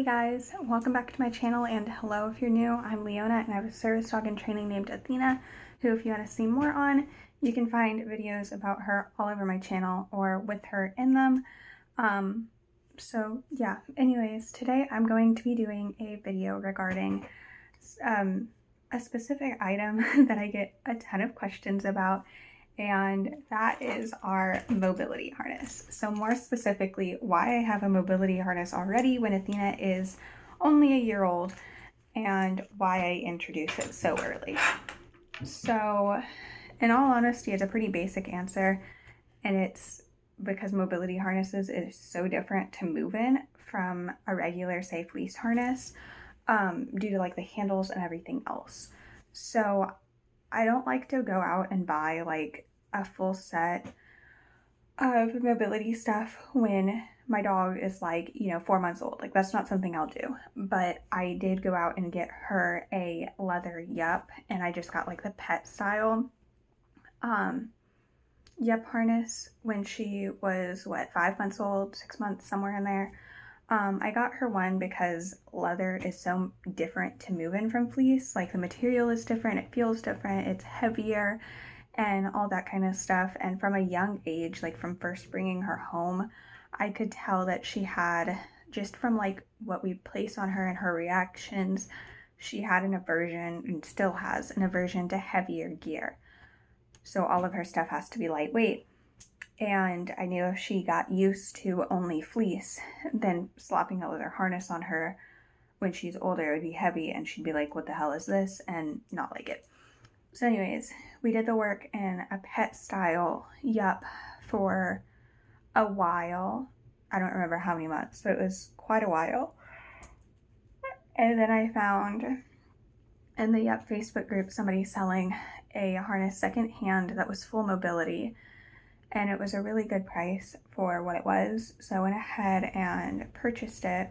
Hey guys, welcome back to my channel, and hello if you're new. I'm Leona and I have a service dog in training named Athena, who if you want to see more on, you can find videos about her all over my channel or with her in them. So yeah, anyways, today I'm going to be doing a video regarding a specific item that I get a ton of questions about, and that is our mobility harness. So more specifically, why I have a mobility harness already when Athena is only a year old, and why I introduce it so early. So in all honesty, it's a pretty basic answer, and it's because mobility harnesses is so different to move in from a regular say fleece harness, due to like the handles and everything else. So I don't like to go out and buy like a full set of mobility stuff when my dog is like, 4 months old. Like that's not something I'll do. But I did go out and get her a leather yup, and I just got like the pet style yup harness when she was 5 months old, 6 months, somewhere in there. I got her one because leather is so different to move in from fleece. Like the material is different, it feels different, it's heavier and all that kind of stuff. And from a young age, like from first bringing her home, I could tell that she had, just from like what we place on her and her reactions, she had an aversion, and still has an aversion, to heavier gear. So all of her stuff has to be lightweight. And I knew if she got used to only fleece, then slapping a leather harness on her when she's older, it would be heavy and she'd be like, what the hell is this? And not like it. So anyways, we did the work in a pet style yup for a while. I don't remember how many months, but it was quite a while. And then I found in the yup Facebook group somebody selling a harness secondhand that was full mobility, and it was a really good price for what it was. So I went ahead and purchased it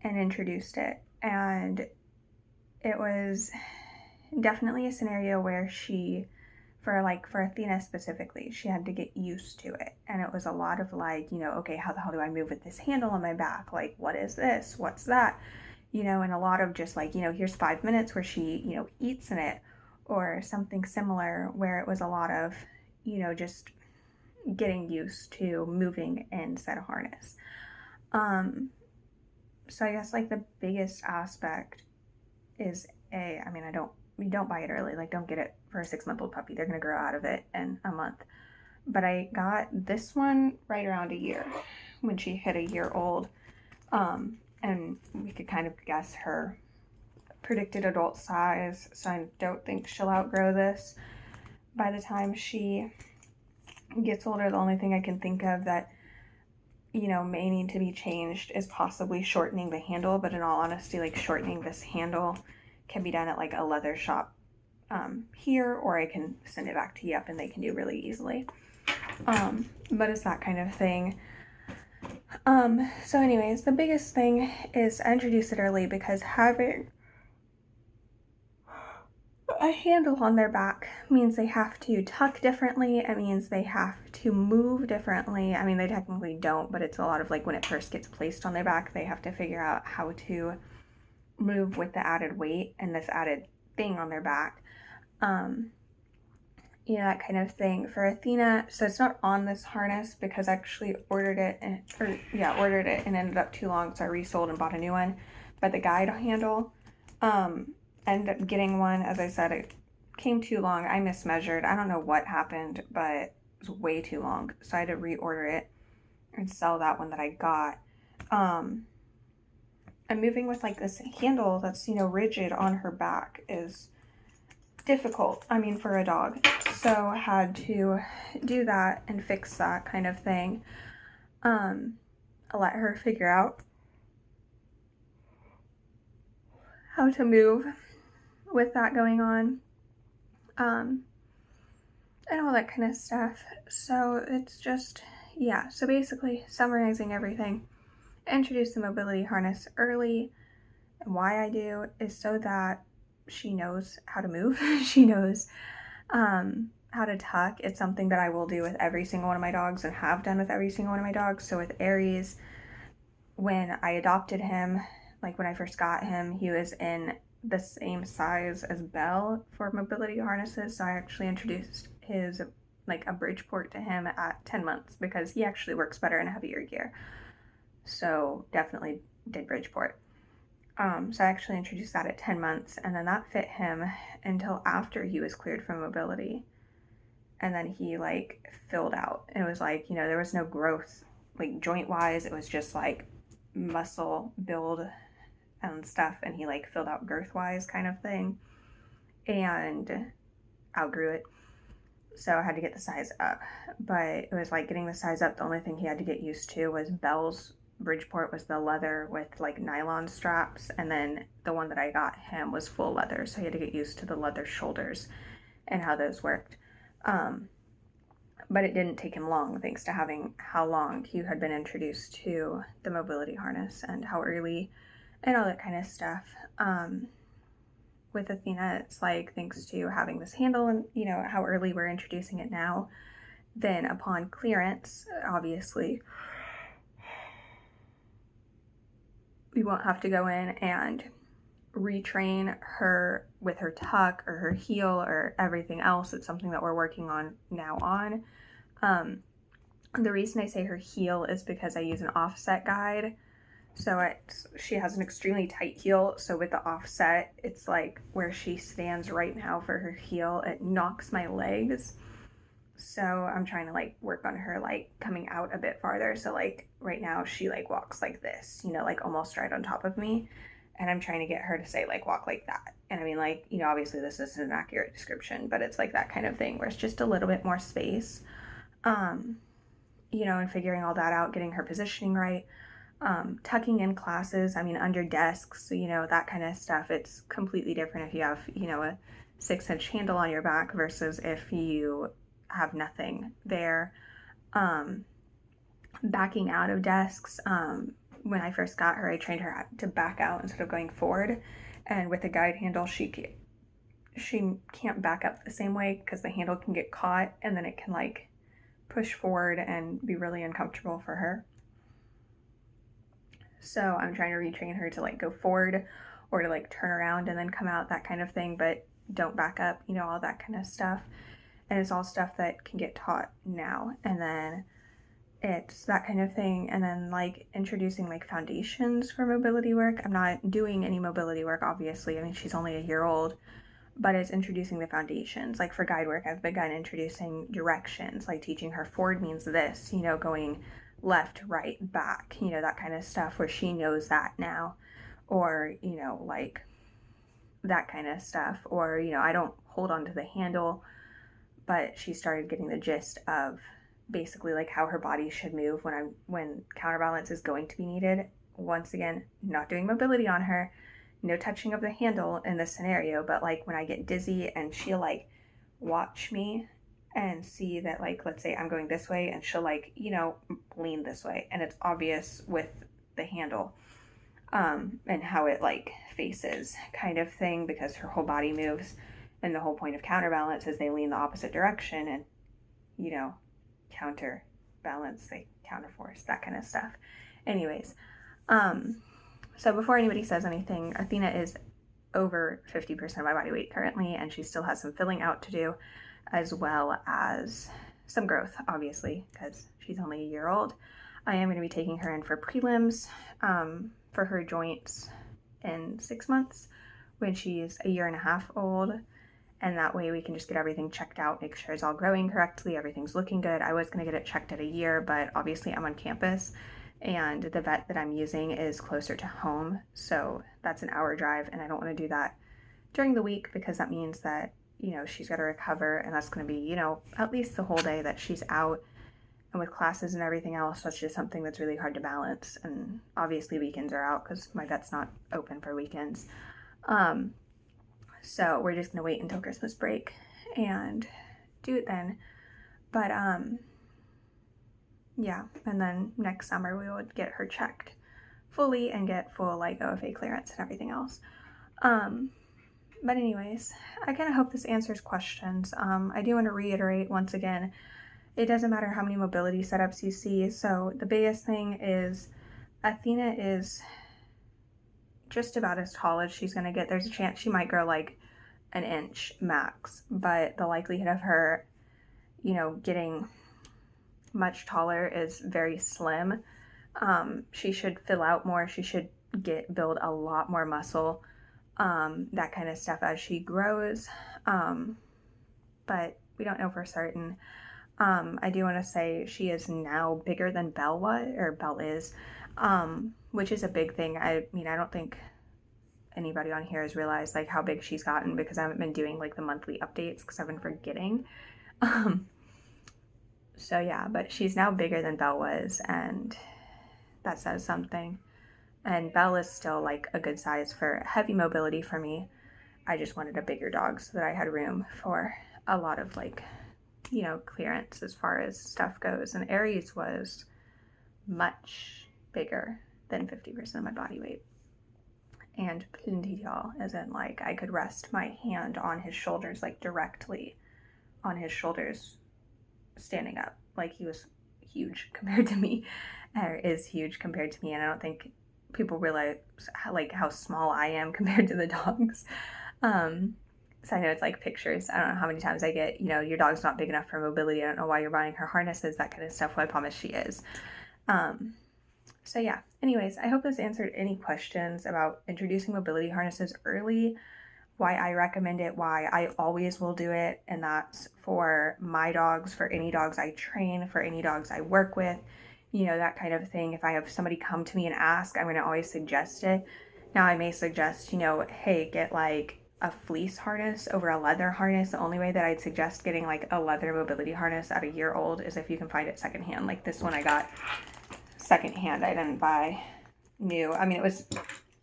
and introduced it. And it was definitely a scenario where for Athena specifically, she had to get used to it. And it was a lot of like, okay, how the hell do I move with this handle on my back? Like, what is this? What's that? And a lot of just like, here's 5 minutes where she, eats in it, or something similar, where it was a lot of, just getting used to moving in said harness. So I guess like the biggest aspect is you don't buy it early. Like don't get it for a 6-month-old puppy. They're going to grow out of it in a month. But I got this one right around a year, when she hit a year old. And we could kind of guess her predicted adult size. So I don't think she'll outgrow this by the time she gets older. The only thing I can think of that may need to be changed is possibly shortening the handle, but in all honesty, like shortening this handle can be done at like a leather shop here, or I can send it back to Yup and they can do really easily. But it's that kind of thing. So anyways, the biggest thing is I introduce it early because having a handle on their back means they have to tuck differently. It means they have to move differently. I mean, they technically don't, but it's a lot of like when it first gets placed on their back, they have to figure out how to move with the added weight and this added thing on their back. That kind of thing. For Athena, so it's not on this harness because I actually ordered it and ended up too long, so I resold and bought a new one. But the guide handle, ended up getting one. As I said, it came too long. I mismeasured. I don't know what happened, but it was way too long. So I had to reorder it and sell that one that I got. And moving with like this handle that's, rigid on her back is difficult. I mean, for a dog. So I had to do that and fix that kind of thing. I'll let her figure out how to move with that going on, and all that kind of stuff. So it's just, so basically summarizing everything, introduce the mobility harness early, and why I do is so that she knows how to move. She knows how to tuck. It's something that I will do with every single one of my dogs and have done with every single one of my dogs. So with Aries, when I adopted him, like when I first got him, he was in the same size as Belle for mobility harnesses. So I actually introduced his like a Bridgeport to him at 10 months because he actually works better in heavier gear. So definitely did Bridgeport. So I actually introduced that at 10 months, and then that fit him until after he was cleared from mobility. And then he like filled out. And it was like, you know, there was no growth, like joint wise. It was just like muscle build and stuff. And he like filled out girth wise kind of thing and outgrew it. So I had to get the size up. But it was like getting the size up. The only thing he had to get used to was Belle's Bridgeport was the leather with like nylon straps, and then the one that I got him was full leather, so he had to get used to the leather shoulders and how those worked. But it didn't take him long, thanks to having how long he had been introduced to the mobility harness and how early and all that kind of stuff. With Athena, it's like thanks to having this handle and, you know, how early we're introducing it now, then upon clearance, obviously, we won't have to go in and retrain her with her tuck or her heel or everything else. It's something that we're working on now on. The reason I say her heel is because I use an offset guide. So she has an extremely tight heel. So with the offset, it's like where she stands right now for her heel, it knocks my legs. So I'm trying to like work on her like coming out a bit farther. So like right now she like walks like this, you know, like almost right on top of me. And I'm trying to get her to say like walk like that. And I mean like, you know, obviously this isn't an accurate description, but it's like that kind of thing where it's just a little bit more space. You know, and figuring all that out, getting her positioning right. Tucking in classes, I mean under desks, you know, that kind of stuff. It's completely different if you have, you know, a 6-inch handle on your back versus if you have nothing there. Backing out of desks. When I first got her, I trained her to back out instead of going forward. And with the guide handle, she can't back up the same way because the handle can get caught and then it can like push forward and be really uncomfortable for her. So I'm trying to retrain her to like go forward or to like turn around and then come out, that kind of thing, but don't back up, you know, all that kind of stuff. And it's all stuff that can get taught now. And then it's that kind of thing. And then like introducing like foundations for mobility work. I'm not doing any mobility work, obviously. I mean, she's only a year old, but it's introducing the foundations. Like for guide work, I've begun introducing directions, like teaching her forward means this, you know, going left, right, back, you know, that kind of stuff where she knows that now. Or, you know, like that kind of stuff. Or, you know, I don't hold on to the handle, but she started getting the gist of basically like how her body should move when counterbalance is going to be needed. Once again, not doing mobility on her, no touching of the handle in this scenario, but like when I get dizzy and she'll like watch me and see that like, let's say I'm going this way and she'll like, you know, lean this way, and it's obvious with the handle and how it like faces kind of thing because her whole body moves. And the whole point of counterbalance is they lean the opposite direction and, you know, counterbalance, they counterforce, that kind of stuff. Anyways, so before anybody says anything, Athena is over 50% of my body weight currently, and she still has some filling out to do, as well as some growth, obviously, because she's only a year old. I am going to be taking her in for prelims for her joints in 6 months when she's a year and a half old. And that way we can just get everything checked out, make sure it's all growing correctly, everything's looking good. I was going to get it checked at a year, but obviously I'm on campus and the vet that I'm using is closer to home. So that's an hour drive, and I don't want to do that during the week because that means that, you know, she's got to recover, and that's going to be, you know, at least the whole day that she's out. And with classes and everything else, that's just something that's really hard to balance. And obviously weekends are out because my vet's not open for weekends. So we're just going to wait until Christmas break and do it then. But, yeah, and then next summer we would get her checked fully and get full, like, OFA clearance and everything else. But anyways, I kind of hope this answers questions. I do want to reiterate once again, it doesn't matter how many mobility setups you see. So the biggest thing is Athena is just about as tall as she's going to get. There's a chance she might grow like an inch max, but the likelihood of her, getting much taller is very slim. She should fill out more. She should build a lot more muscle, that kind of stuff as she grows. But we don't know for certain. I do want to say she is now bigger than Belle is, which is a big thing. I don't think anybody on here has realized like how big she's gotten, because I haven't been doing like the monthly updates because I've been forgetting. So yeah, but she's now bigger than Belle was, and that says something. And Belle is still like a good size for heavy mobility for me. I just wanted a bigger dog so that I had room for a lot of like, clearance as far as stuff goes. And Aries was much bigger than 50% of my body weight. And plenty tall, as in like I could rest my hand on his shoulders, like directly on his shoulders, standing up. Like he was huge compared to me, or is huge compared to me. And I don't think people realize how small I am compared to the dogs. So I know it's like pictures. I don't know how many times I get, your dog's not big enough for mobility. I don't know why you're buying her harnesses, that kind of stuff. Well, I promise she is. So yeah, anyways, I hope this answered any questions about introducing mobility harnesses early, why I recommend it, why I always will do it. And that's for my dogs, for any dogs I train, for any dogs I work with, that kind of thing. If I have somebody come to me and ask, I'm going to always suggest it. Now I may suggest, hey, get like a fleece harness over a leather harness. The only way that I'd suggest getting like a leather mobility harness at a year old is if you can find it secondhand. Like this one I got secondhand. I didn't buy new. I mean, it was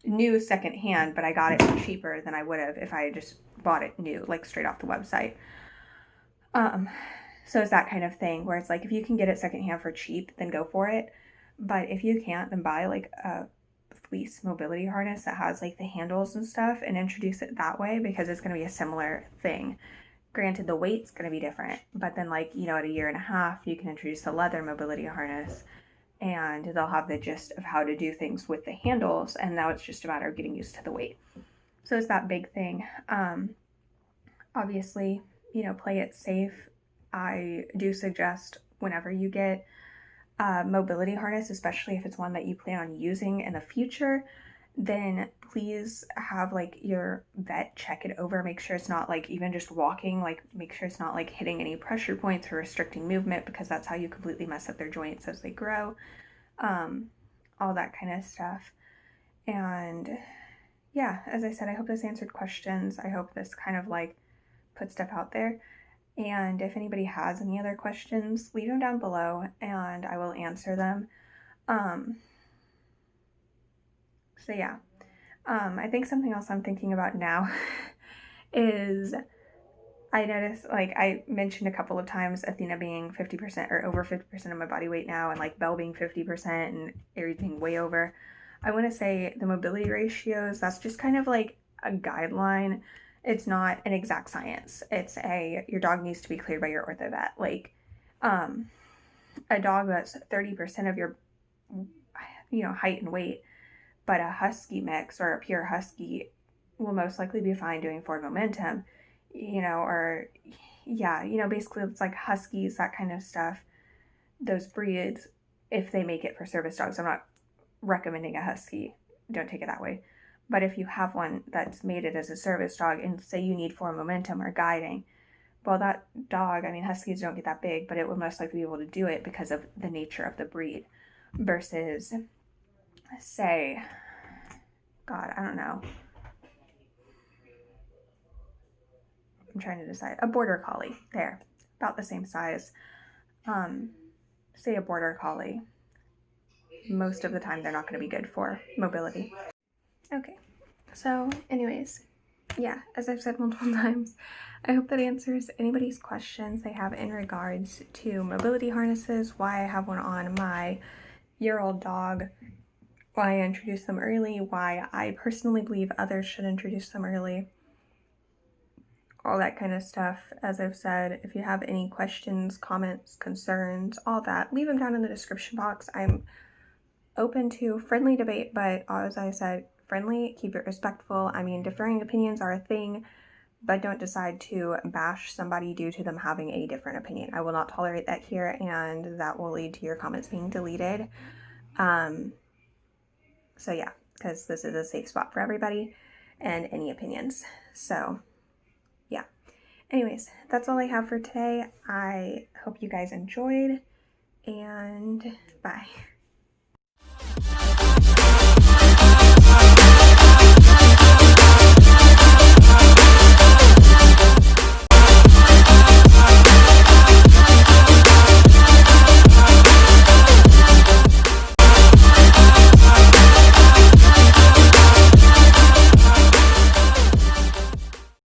new secondhand, but I got it cheaper than I would have if I had just bought it new, like straight off the website. So it's that kind of thing where it's like, if you can get it secondhand for cheap, then go for it. But if you can't, then buy like a fleece mobility harness that has like the handles and stuff and introduce it that way, because it's going to be a similar thing. Granted, the weight's going to be different, but then like, at a year and a half, you can introduce a leather mobility harness and they'll have the gist of how to do things with the handles. And now it's just a matter of getting used to the weight. So it's that big thing. Obviously, play it safe. I do suggest whenever you get a mobility harness, especially if it's one that you plan on using in the future, then please have like your vet check it over. Make sure it's not like even just walking, like make sure it's not like hitting any pressure points or restricting movement, because that's how you completely mess up their joints as they grow. All that kind of stuff. And yeah, as I said, I hope this answered questions. I hope this kind of like put stuff out there. And if anybody has any other questions, leave them down below and I will answer them. So yeah, I think something else I'm thinking about now is I noticed, like I mentioned a couple of times, Athena being 50% or over 50% of my body weight now, and like Belle being 50% and Aries being way over. I want to say the mobility ratios, that's just kind of like a guideline. It's not an exact science. It's your dog needs to be cleared by your ortho vet. Like, a dog that's 30% of your, height and weight, but a Husky mix or a pure Husky will most likely be fine doing forward momentum, basically it's like Huskies, that kind of stuff. Those breeds, if they make it for service dogs, I'm not recommending a Husky. Don't take it that way. But if you have one that's made it as a service dog and say you need forward momentum or guiding, well, that dog, Huskies don't get that big, but it would most likely be able to do it because of the nature of the breed versus, say, God, I don't know. I'm trying to decide. A border collie. There. About the same size. Say a border collie. Most of the time, they're not going to be good for mobility. Okay. So, anyways, yeah, as I've said multiple times, I hope that answers anybody's questions they have in regards to mobility harnesses, why I have one on my year-old dog, why I introduce them early, why I personally believe others should introduce them early, all that kind of stuff. As I've said, if you have any questions, comments, concerns, all that, leave them down in the description box. I'm open to friendly debate, but as I said, friendly, keep it respectful. I mean, differing opinions are a thing, but don't decide to bash somebody due to them having a different opinion. I will not tolerate that here, and that will lead to your comments being deleted. So yeah, because this is a safe spot for everybody and any opinions. So yeah. Anyways, that's all I have for today. I hope you guys enjoyed, and bye.